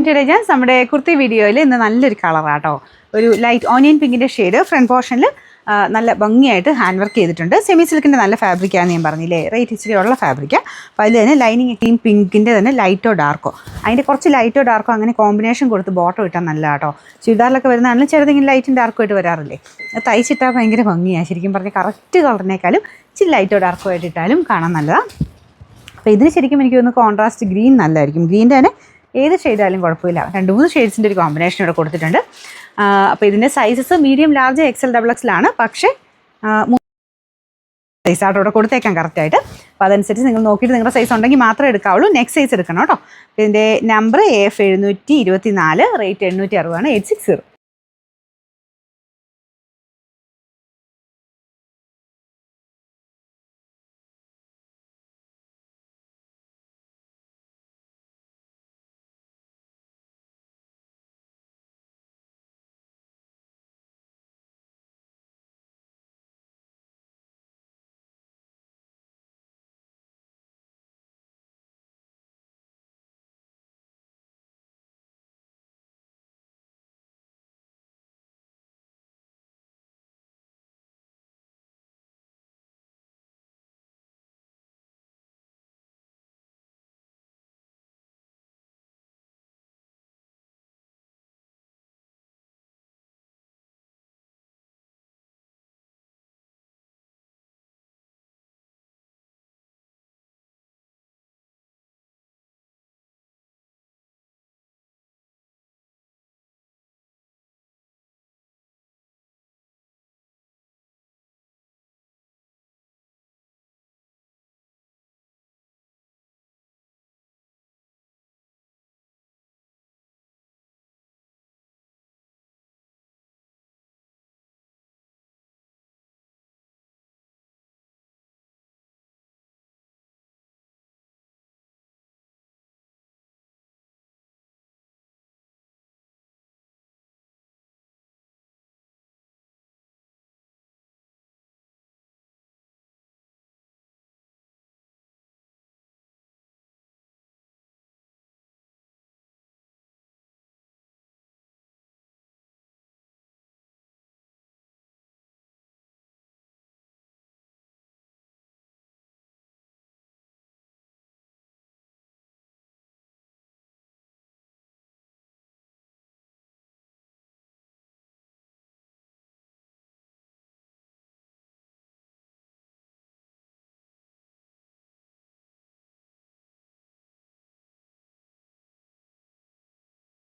Jazz നമ്മുടെ കുർത്തി വീഡിയോയിൽ ഇന്ന് നല്ലൊരു കളറാട്ടോ. ഒരു ലൈറ്റ് ഓനിയൻ പിങ്കിൻ്റെ ഷെയ്ഡ് ഫ്രണ്ട് പോർഷനിൽ നല്ല ഭംഗിയായിട്ട് ഹാൻഡ് വർക്ക് ചെയ്തിട്ടുണ്ട്. സെമി സിൽക്കിൻ്റെ നല്ല ഫാബ്രിക്കാണെന്ന് ഞാൻ പറഞ്ഞില്ലേ, റേറ്റ് ഇച്ചിരി ഉള്ള ഫാബ്രിക്കാണ്. അപ്പോൾ അതിൽ തന്നെ ലൈനിങ് ടീം പിങ്കിൻ്റെ തന്നെ ലൈറ്റോ ഡാർക്കോ, അതിൻ്റെ കുറച്ച് ലൈറ്റോ ഡാർക്കോ അങ്ങനെ കോമ്പിനേഷൻ കൊടുത്ത് ബോട്ടം ഇട്ടാൽ നല്ല കേട്ടോ. ചുരിദാറിലൊക്കെ വരുന്നതാണെങ്കിലും ചെറുതെങ്കിലും ലൈറ്റും ഡാർക്കോ ആയിട്ട് വരാറില്ലേ, അത് തയ്ച്ചിട്ടാൽ ഭയങ്കര ഭംഗിയാണ്. ശരിക്കും പറഞ്ഞാൽ കറക്റ്റ് കളറിനേക്കാളും ഇച്ചിരി ലൈറ്റോ ഡാർക്കോ ആയിട്ട് ഇട്ടാലും കാണാൻ നല്ലതാണ്. അപ്പോൾ ഇതിന് ശരിക്കും എനിക്ക് തോന്നുന്നു കോൺട്രാസ്റ്റ് ഗ്രീൻ നല്ലതായിരിക്കും. ഗ്രീൻ്റെ തന്നെ ഏത് ഷെയ്ഡായാലും കുഴപ്പമില്ല. 2-3 ഷെയ്ഡ്സിൻ്റെ ഒരു കോമ്പിനേഷൻ ഇവിടെ കൊടുത്തിട്ടുണ്ട്. അപ്പോൾ ഇതിൻ്റെ sizes medium, large, XL, XXL, പക്ഷേ സൈസായിട്ട് ഇവിടെ കൊടുത്തേക്കാം കറക്റ്റായിട്ട്. അപ്പോൾ അതനുസരിച്ച് നിങ്ങൾ നോക്കിയിട്ട് നിങ്ങളുടെ സൈസ് ഉണ്ടെങ്കിൽ മാത്രമേ എടുക്കാവുള്ളൂ. നെക്സ്റ്റ് സൈസ് എടുക്കണം കേട്ടോ. ഇതിൻ്റെ നമ്പർ AF 724, റേറ്റ് 860, 860.